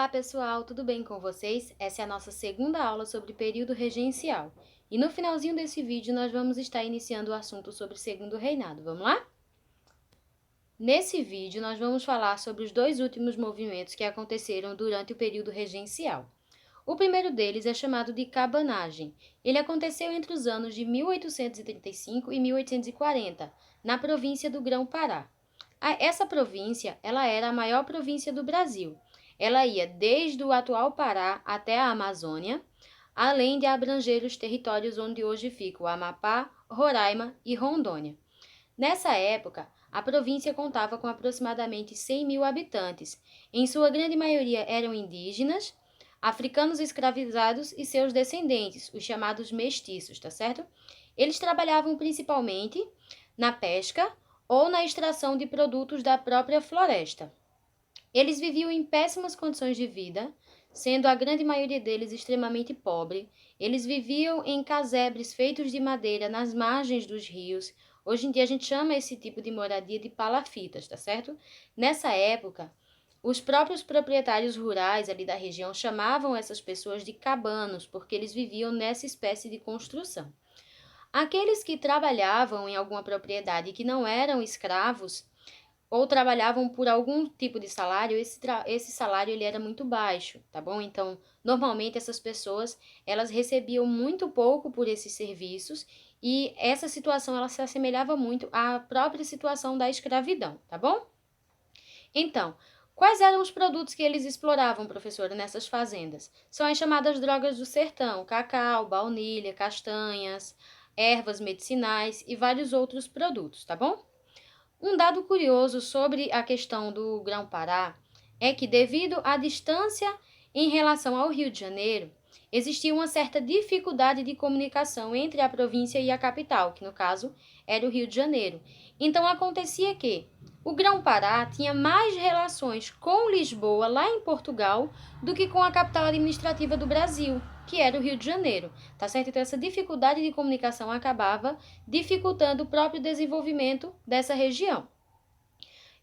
Olá pessoal, tudo bem com vocês? Essa é a nossa segunda aula sobre período regencial. E no finalzinho desse vídeo nós vamos estar iniciando o assunto sobre Segundo Reinado. Vamos lá? Nesse vídeo nós vamos falar sobre os dois últimos movimentos que aconteceram durante o período regencial. O primeiro deles é chamado de cabanagem. Ele aconteceu entre os anos de 1835 e 1840, na província do Grão-Pará. Essa província, ela era a maior província do Brasil. Ela ia desde o atual Pará até a Amazônia, além de abranger os territórios onde hoje fica o Amapá, Roraima e Rondônia. Nessa época, a província contava com aproximadamente 100 mil habitantes. Em sua grande maioria eram indígenas, africanos escravizados e seus descendentes, os chamados mestiços, tá certo? Eles trabalhavam principalmente na pesca ou na extração de produtos da própria floresta. Eles viviam em péssimas condições de vida, sendo a grande maioria deles extremamente pobre. Eles viviam em casebres feitos de madeira nas margens dos rios. Hoje em dia a gente chama esse tipo de moradia de palafitas, tá certo? Nessa época, os próprios proprietários rurais ali da região chamavam essas pessoas de cabanos, porque eles viviam nessa espécie de construção. Aqueles que trabalhavam em alguma propriedade e que não eram escravos, ou trabalhavam por algum tipo de salário, esse salário ele era muito baixo, tá bom? Então, normalmente essas pessoas, elas recebiam muito pouco por esses serviços e essa situação ela se assemelhava muito à própria situação da escravidão, tá bom? Então, quais eram os produtos que eles exploravam, professora, nessas fazendas? São as chamadas drogas do sertão: cacau, baunilha, castanhas, ervas medicinais e vários outros produtos, tá bom? Um dado curioso sobre a questão do Grão-Pará é que, devido à distância em relação ao Rio de Janeiro, existia uma certa dificuldade de comunicação entre a província e a capital, que no caso era o Rio de Janeiro. Então acontecia que o Grão-Pará tinha mais relações com Lisboa, lá em Portugal, do que com a capital administrativa do Brasil, que era o Rio de Janeiro, tá certo? Então essa dificuldade de comunicação acabava dificultando o próprio desenvolvimento dessa região.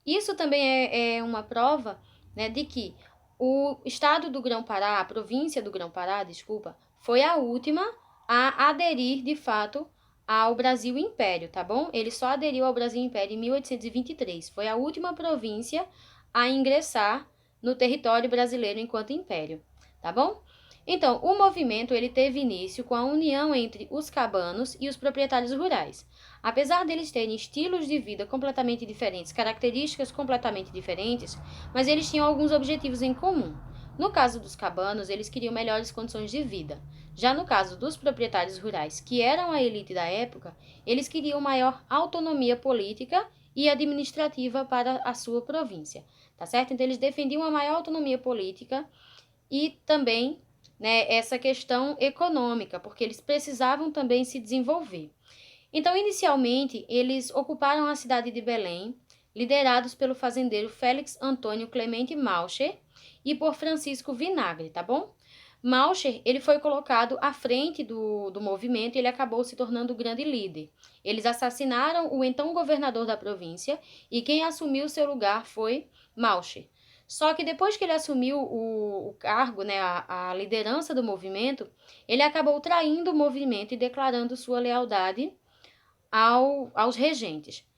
Isso também é uma prova, né, de que o estado do Grão-Pará, a província do Grão-Pará, desculpa, foi a última a aderir, de fato, ao Brasil Império, tá bom? Ele só aderiu ao Brasil Império em 1823. Foi a última província a ingressar no território brasileiro enquanto império, tá bom? Então, o movimento ele teve início com a união entre os cabanos e os proprietários rurais. Apesar deles terem estilos de vida completamente diferentes, características completamente diferentes, mas eles tinham alguns objetivos em comum. No caso dos cabanos, eles queriam melhores condições de vida. Já no caso dos proprietários rurais, que eram a elite da época, eles queriam maior autonomia política e administrativa para a sua província, tá certo? Então eles defendiam a maior autonomia política e também, né, essa questão econômica, porque eles precisavam também se desenvolver. Então, inicialmente, eles ocuparam a cidade de Belém, liderados pelo fazendeiro Félix Antônio Clemente Maucher e por Francisco Vinagre, tá bom? Maucher, ele foi colocado à frente do movimento e ele acabou se tornando o grande líder. Eles assassinaram o então governador da província e quem assumiu seu lugar foi Maucher. Só que depois que ele assumiu o cargo, né, a liderança do movimento, ele acabou traindo o movimento e declarando sua lealdade aos regentes.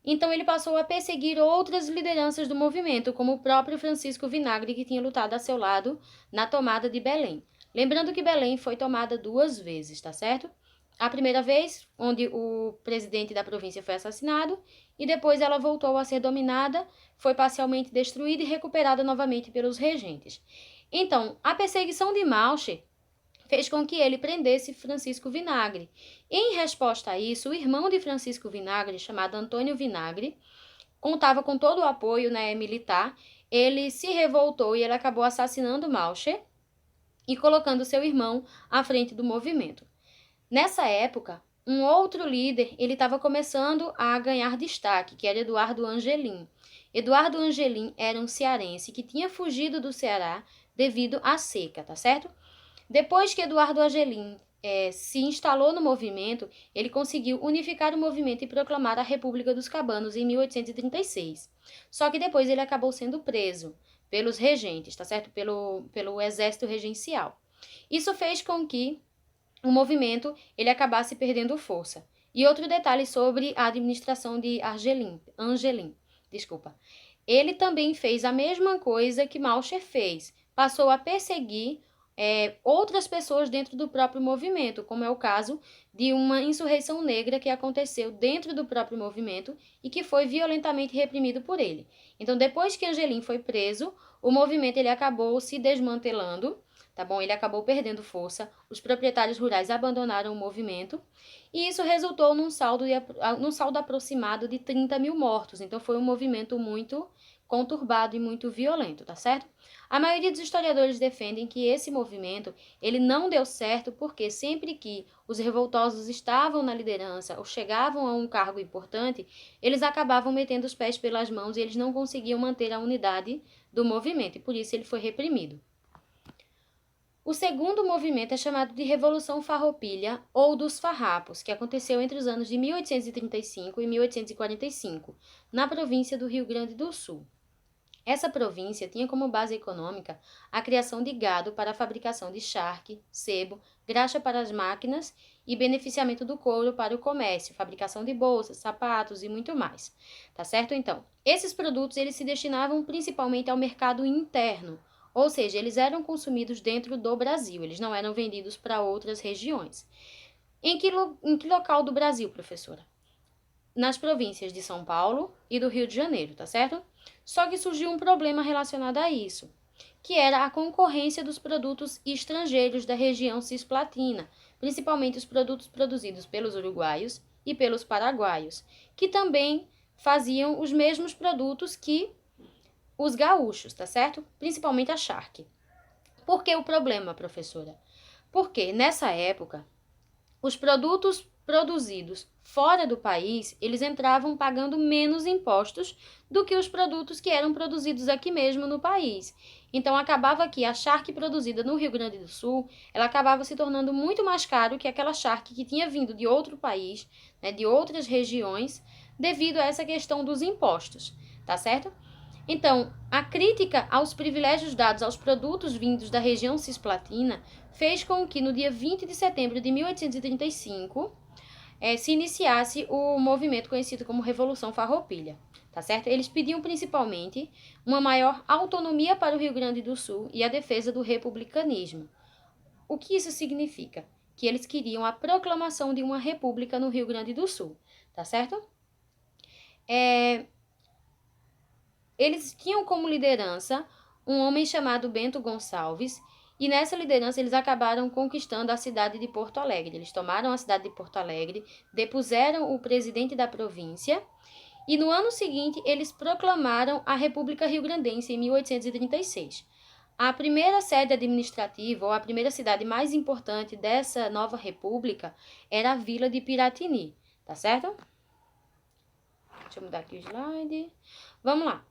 Então ele passou a perseguir outras lideranças do movimento, como o próprio Francisco Vinagre, que tinha lutado a seu lado na tomada de Belém. Lembrando que Belém foi tomada 2 vezes, tá certo? A primeira vez, onde o presidente da província foi assassinado, e depois ela voltou a ser dominada, foi parcialmente destruída e recuperada novamente pelos regentes. Então, a perseguição de Maucher fez com que ele prendesse Francisco Vinagre. Em resposta a isso, o irmão de Francisco Vinagre, chamado Antônio Vinagre, contava com todo o apoio, né, militar. Ele se revoltou e ele acabou assassinando Maucher e colocando seu irmão à frente do movimento. Nessa época, um outro líder ele estava começando a ganhar destaque, que era Eduardo Angelim. Eduardo Angelim era um cearense que tinha fugido do Ceará devido à seca, tá certo? Depois que Eduardo Angelim se instalou no movimento, ele conseguiu unificar o movimento e proclamar a República dos Cabanos em 1836. Só que depois ele acabou sendo preso pelos regentes, tá certo? Pelo exército regencial. Isso fez com que o movimento ele acabasse perdendo força. E outro detalhe sobre a administração de Angelin, desculpa. Ele também fez a mesma coisa que Malcher fez, passou a perseguir outras pessoas dentro do próprio movimento, como é o caso de uma insurreição negra que aconteceu dentro do próprio movimento e que foi violentamente reprimido por ele. Então, depois que Angelin foi preso, o movimento ele acabou se desmantelando, tá bom? Ele acabou perdendo força, os proprietários rurais abandonaram o movimento e isso resultou num saldo aproximado de 30 mil mortos. Então, foi um movimento muito conturbado e muito violento, tá certo? A maioria dos historiadores defendem que esse movimento ele não deu certo porque sempre que os revoltosos estavam na liderança ou chegavam a um cargo importante, eles acabavam metendo os pés pelas mãos e eles não conseguiam manter a unidade do movimento e por isso ele foi reprimido. O segundo movimento é chamado de Revolução Farroupilha ou dos Farrapos, que aconteceu entre os anos de 1835 e 1845, na província do Rio Grande do Sul. Essa província tinha como base econômica a criação de gado para a fabricação de charque, sebo, graxa para as máquinas e beneficiamento do couro para o comércio, fabricação de bolsas, sapatos e muito mais. Tá certo? Então, esses produtos eles se destinavam principalmente ao mercado interno, ou seja, eles eram consumidos dentro do Brasil, eles não eram vendidos para outras regiões. Em que local do Brasil, professora? Nas províncias de São Paulo e do Rio de Janeiro, tá certo? Só que surgiu um problema relacionado a isso, que era a concorrência dos produtos estrangeiros da região cisplatina, principalmente os produtos produzidos pelos uruguaios e pelos paraguaios, que também faziam os mesmos produtos que os gaúchos, tá certo? Principalmente a charque. Por que o problema, professora? Porque nessa época, os produtos produzidos fora do país, eles entravam pagando menos impostos do que os produtos que eram produzidos aqui mesmo no país. Então, acabava que a charque produzida no Rio Grande do Sul, ela acabava se tornando muito mais caro que aquela charque que tinha vindo de outro país, né, de outras regiões, devido a essa questão dos impostos, tá certo? Então, a crítica aos privilégios dados aos produtos vindos da região cisplatina fez com que, no dia 20 de setembro de 1835, se iniciasse o movimento conhecido como Revolução Farroupilha, tá certo? Eles pediam principalmente uma maior autonomia para o Rio Grande do Sul e a defesa do republicanismo. O que isso significa? Que eles queriam a proclamação de uma república no Rio Grande do Sul, tá certo? Eles tinham como liderança um homem chamado Bento Gonçalves, e nessa liderança eles acabaram conquistando a cidade de Porto Alegre. Eles tomaram a cidade de Porto Alegre, depuseram o presidente da província, e no ano seguinte eles proclamaram a República Rio-Grandense em 1836. A primeira sede administrativa, ou a primeira cidade mais importante dessa nova república, era a vila de Piratini, tá certo? Deixa eu mudar aqui o slide. Vamos lá.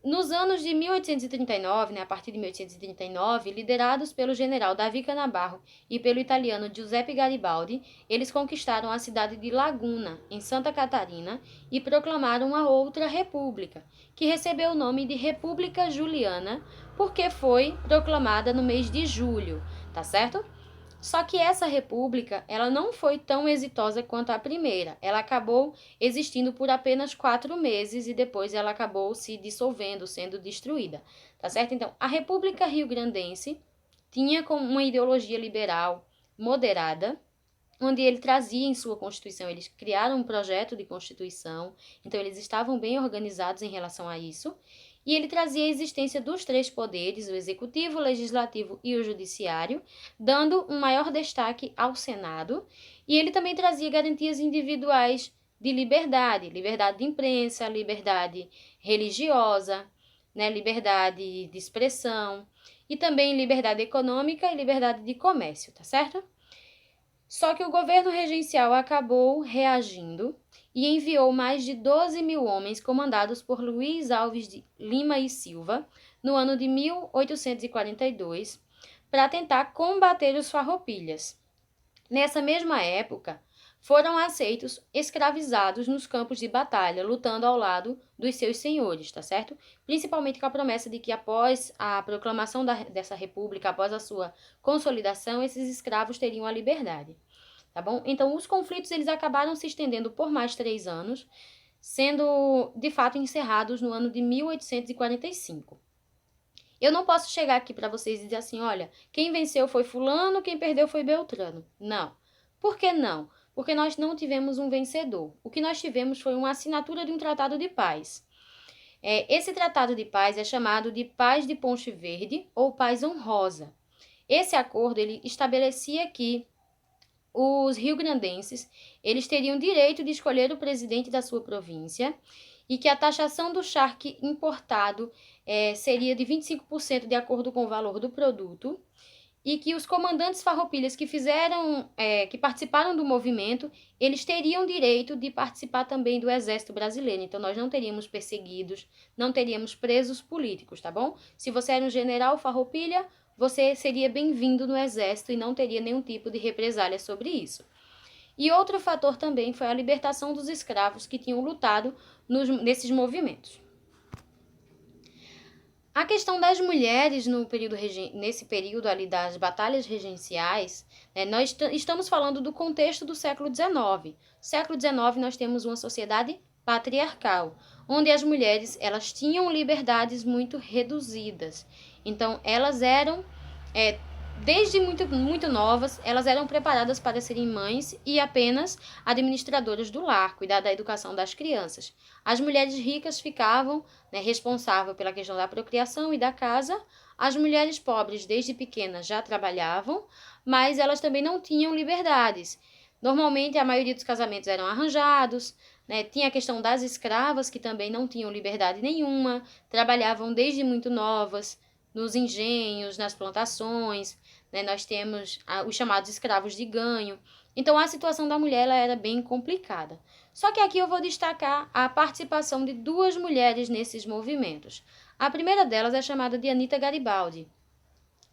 Nos anos de 1839, a partir de 1839, liderados pelo general Davi Canabarro e pelo italiano Giuseppe Garibaldi, eles conquistaram a cidade de Laguna, em Santa Catarina, e proclamaram uma outra república, que recebeu o nome de República Juliana, porque foi proclamada no mês de julho, tá certo? Só que essa república, ela não foi tão exitosa quanto a primeira. Ela acabou existindo por apenas 4 meses e depois ela acabou se dissolvendo, sendo destruída, tá certo? Então, a República Rio-Grandense tinha como uma ideologia liberal moderada, onde ele trazia em sua Constituição, eles criaram um projeto de Constituição, então eles estavam bem organizados em relação a isso, e ele trazia a existência dos 3 poderes, o Executivo, o Legislativo e o Judiciário, dando um maior destaque ao Senado, e ele também trazia garantias individuais de liberdade, liberdade de imprensa, liberdade religiosa, né, liberdade de expressão, e também liberdade econômica e liberdade de comércio, tá certo? Só que o governo regencial acabou reagindo e enviou mais de 12 mil homens comandados por Luiz Alves de Lima e Silva, no ano de 1842, para tentar combater os farroupilhas. Nessa mesma época, foram aceitos escravizados nos campos de batalha, lutando ao lado dos seus senhores, tá certo? Principalmente com a promessa de que após a proclamação dessa república, após a sua consolidação, esses escravos teriam a liberdade, tá bom? Então, os conflitos eles acabaram se estendendo por mais 3 anos, sendo de fato encerrados no ano de 1845. Eu não posso chegar aqui para vocês e dizer assim, olha, quem venceu foi fulano, quem perdeu foi Beltrano. Não. Por que não? Porque nós não tivemos um vencedor. O que nós tivemos foi uma assinatura de um tratado de paz. Esse tratado de paz é chamado de Paz de Ponche Verde ou Paz Honrosa. Esse acordo ele estabelecia que os rio-grandenses eles teriam direito de escolher o presidente da sua província e que a taxação do charque importado seria de 25% de acordo com o valor do produto, e que os comandantes farroupilhas que participaram do movimento, eles teriam direito de participar também do exército brasileiro. Então, nós não teríamos perseguidos, não teríamos presos políticos, tá bom? Se você era um general farroupilha, você seria bem-vindo no exército e não teria nenhum tipo de represália sobre isso. E outro fator também foi a libertação dos escravos que tinham lutado nesses movimentos. A questão das mulheres nesse período ali das batalhas regenciais, nós estamos falando do contexto do século XIX. No século XIX nós temos uma sociedade patriarcal, onde as mulheres elas tinham liberdades muito reduzidas. Então elas eram desde muito novas, elas eram preparadas para serem mães e apenas administradoras do lar, cuidar da educação das crianças. As mulheres ricas ficavam responsáveis pela questão da procriação e da casa. As mulheres pobres, desde pequenas, já trabalhavam, mas elas também não tinham liberdades. Normalmente, a maioria dos casamentos eram arranjados, tinha a questão das escravas, que também não tinham liberdade nenhuma, trabalhavam desde muito novas, nos engenhos, nas plantações, nós temos os chamados escravos de ganho. Então, a situação da mulher ela era bem complicada. Só que aqui eu vou destacar a participação de 2 mulheres nesses movimentos. A primeira delas é chamada de Anita Garibaldi.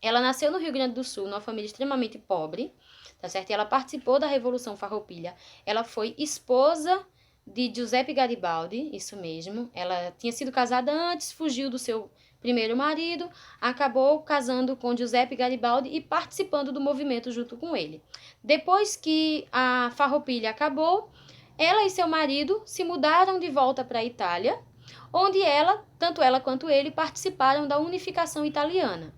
Ela nasceu no Rio Grande do Sul, numa família extremamente pobre, tá certo? E ela participou da Revolução Farroupilha. Ela foi esposa de Giuseppe Garibaldi, isso mesmo. Ela tinha sido casada antes, fugiu do seu primeiro marido, acabou casando com Giuseppe Garibaldi e participando do movimento junto com ele. Depois que a Farroupilha acabou, ela e seu marido se mudaram de volta para a Itália, onde tanto ela quanto ele, participaram da unificação italiana.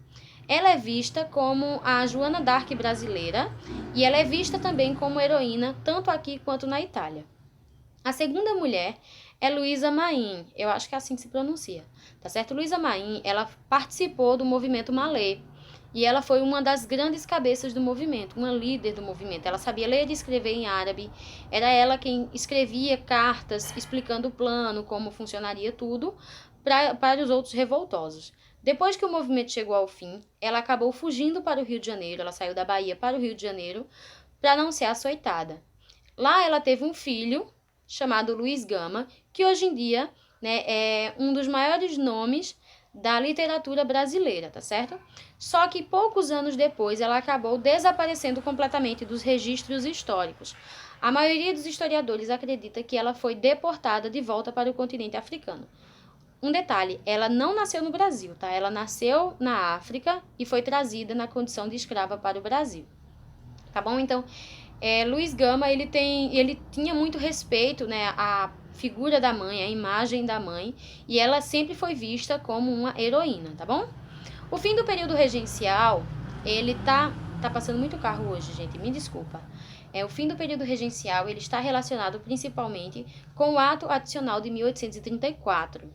Ela é vista como a Joana d'Arc brasileira e ela é vista também como heroína, tanto aqui quanto na Itália. A segunda mulher é Luísa Maim, eu acho que é assim que se pronuncia, tá certo? Luísa Maim, ela participou do movimento Malê e ela foi uma das grandes cabeças do movimento, uma líder do movimento. Ela sabia ler e escrever em árabe, era ela quem escrevia cartas explicando o plano, como funcionaria tudo, para os outros revoltosos. Depois que o movimento chegou ao fim, ela acabou fugindo para o Rio de Janeiro, ela saiu da Bahia para o Rio de Janeiro para não ser açoitada. Lá ela teve um filho, chamado Luiz Gama, que hoje em dia é um dos maiores nomes da literatura brasileira, tá certo? Só que poucos anos depois ela acabou desaparecendo completamente dos registros históricos. A maioria dos historiadores acredita que ela foi deportada de volta para o continente africano. Um detalhe, ela não nasceu no Brasil, tá? Ela nasceu na África e foi trazida na condição de escrava para o Brasil. Tá bom? Então, Luiz Gama, ele tinha muito respeito, à figura da mãe, à imagem da mãe, e ela sempre foi vista como uma heroína, tá bom? O fim do período regencial, ele tá passando muito carro hoje, gente, me desculpa. O fim do período regencial, ele está relacionado principalmente com o ato adicional de 1834.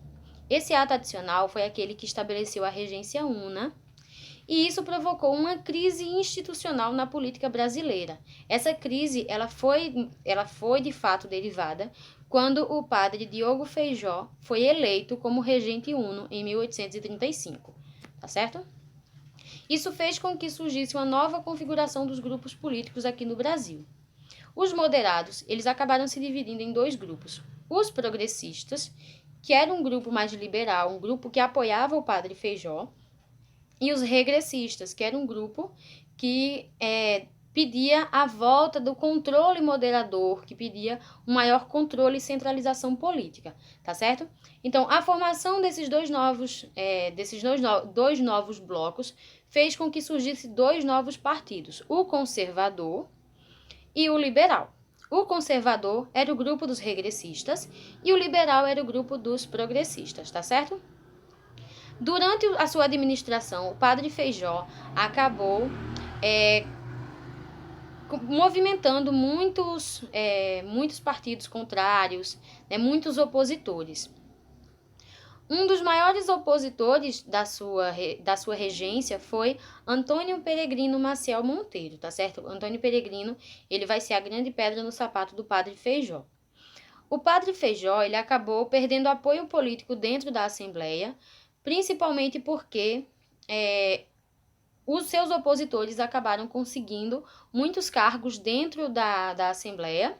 Esse ato adicional foi aquele que estabeleceu a regência una, e isso provocou uma crise institucional na política brasileira. Essa crise ela foi de fato derivada quando o padre Diogo Feijó foi eleito como regente uno em 1835, tá certo? Isso fez com que surgisse uma nova configuração dos grupos políticos aqui no Brasil. Os moderados, eles acabaram se dividindo em 2 grupos. Os progressistas, que era um grupo mais liberal, um grupo que apoiava o padre Feijó, e os regressistas, que era um grupo que pedia a volta do controle moderador, que pedia um maior controle e centralização política, tá certo? Então, a formação desses dois novos blocos fez com que surgisse dois novos partidos, o conservador e o liberal. O conservador era o grupo dos regressistas e o liberal era o grupo dos progressistas, tá certo? Durante a sua administração, o padre Feijó acabou movimentando muitos partidos contrários, né, muitos opositores. Um dos maiores opositores da sua regência foi Antônio Peregrino Maciel Monteiro, tá certo? Antônio Peregrino, ele vai ser a grande pedra no sapato do padre Feijó. O padre Feijó, ele acabou perdendo apoio político dentro da Assembleia, principalmente porque os seus opositores acabaram conseguindo muitos cargos dentro da Assembleia.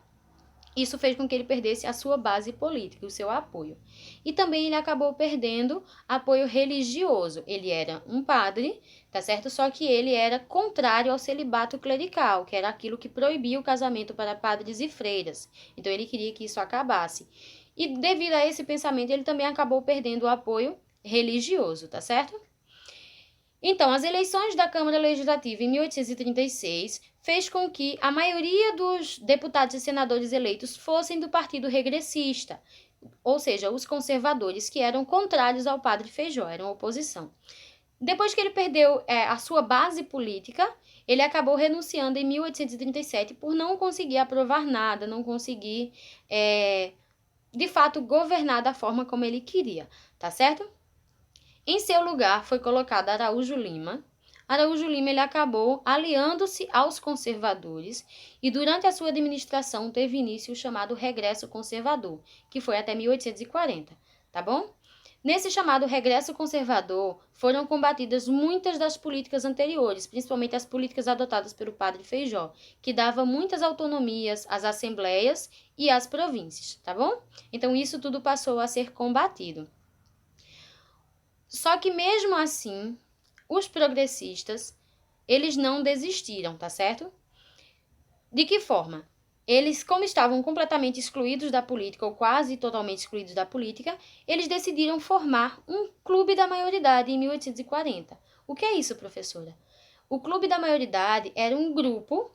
Isso fez com que ele perdesse a sua base política, o seu apoio. E também ele acabou perdendo apoio religioso. Ele era um padre, tá certo? Só que ele era contrário ao celibato clerical, que era aquilo que proibia o casamento para padres e freiras. Então ele queria que isso acabasse. E devido a esse pensamento, ele também acabou perdendo o apoio religioso, tá certo? Então, as eleições da Câmara Legislativa em 1836 fez com que a maioria dos deputados e senadores eleitos fossem do Partido Regressista, ou seja, os conservadores, que eram contrários ao padre Feijó, eram oposição. Depois que ele perdeu a sua base política, ele acabou renunciando em 1837 por não conseguir aprovar nada, não conseguir, de fato, governar da forma como ele queria, tá certo? Em seu lugar foi colocado Araújo Lima. Araújo Lima ele acabou aliando-se aos conservadores e durante a sua administração teve início o chamado Regresso Conservador, que foi até 1840, tá bom? Nesse chamado Regresso Conservador foram combatidas muitas das políticas anteriores, principalmente as políticas adotadas pelo padre Feijó, que dava muitas autonomias às assembleias e às províncias, tá bom? Então isso tudo passou a ser combatido. Só que mesmo assim, os progressistas, eles não desistiram, tá certo? De que forma? Eles, como estavam completamente excluídos da política, ou quase totalmente excluídos da política, eles decidiram formar um clube da maioridade em 1840. O que é isso, professora? O clube da maioridade era um grupo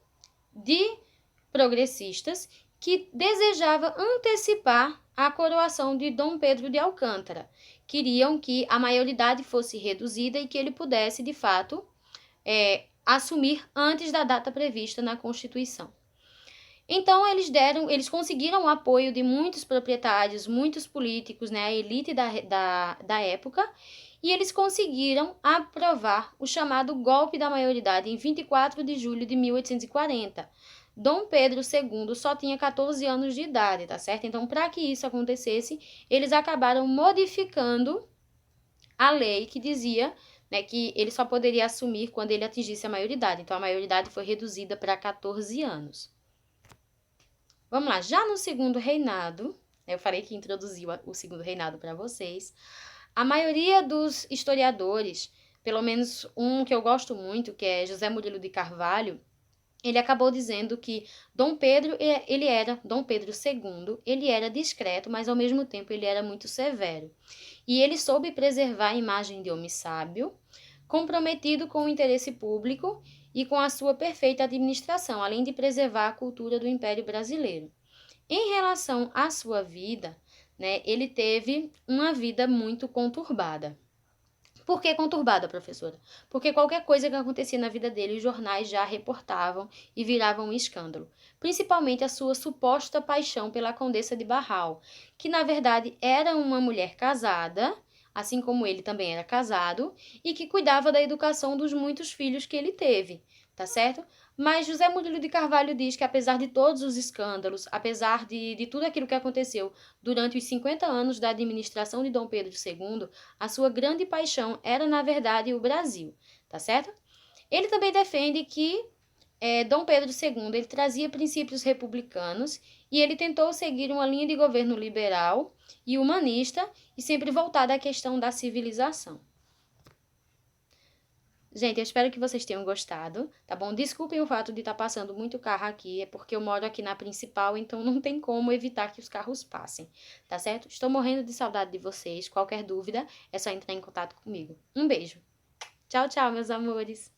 de progressistas que desejava antecipar a coroação de Dom Pedro de Alcântara. Queriam que a maioridade fosse reduzida e que ele pudesse, de fato, assumir antes da data prevista na Constituição. Então, eles conseguiram o apoio de muitos proprietários, muitos políticos, né, a elite da época, e eles conseguiram aprovar o chamado golpe da maioridade em 24 de julho de 1840. Dom Pedro II só tinha 14 anos de idade, tá certo? Então, para que isso acontecesse, eles acabaram modificando a lei que dizia, né, que ele só poderia assumir quando ele atingisse a maioridade. Então, a maioridade foi reduzida para 14 anos. Vamos lá, já no segundo reinado, eu falei que introduziu o segundo reinado para vocês, a maioria dos historiadores, pelo menos um que eu gosto muito, que é José Murilo de Carvalho, ele acabou dizendo que Dom Pedro II, ele era discreto, mas ao mesmo tempo ele era muito severo. E ele soube preservar a imagem de homem sábio, comprometido com o interesse público e com a sua perfeita administração, além de preservar a cultura do Império Brasileiro. Em relação à sua vida, né, ele teve uma vida muito conturbada. Por que conturbada, professora? Porque qualquer coisa que acontecia na vida dele, os jornais já reportavam e viravam um escândalo. Principalmente a sua suposta paixão pela Condessa de Barral, que na verdade era uma mulher casada, assim como ele também era casado, e que cuidava da educação dos muitos filhos que ele teve, tá certo? Mas José Murilo de Carvalho diz que apesar de todos os escândalos, apesar de tudo aquilo que aconteceu durante os 50 anos da administração de Dom Pedro II, a sua grande paixão era, na verdade, o Brasil, tá certo? Ele também defende que Dom Pedro II ele trazia princípios republicanos e ele tentou seguir uma linha de governo liberal e humanista e sempre voltada à questão da civilização. Gente, eu espero que vocês tenham gostado, tá bom? Desculpem o fato de estar passando muito carro aqui, é porque eu moro aqui na principal, então não tem como evitar que os carros passem, tá certo? Estou morrendo de saudade de vocês. Qualquer dúvida, é só entrar em contato comigo. Um beijo. Tchau, tchau, meus amores.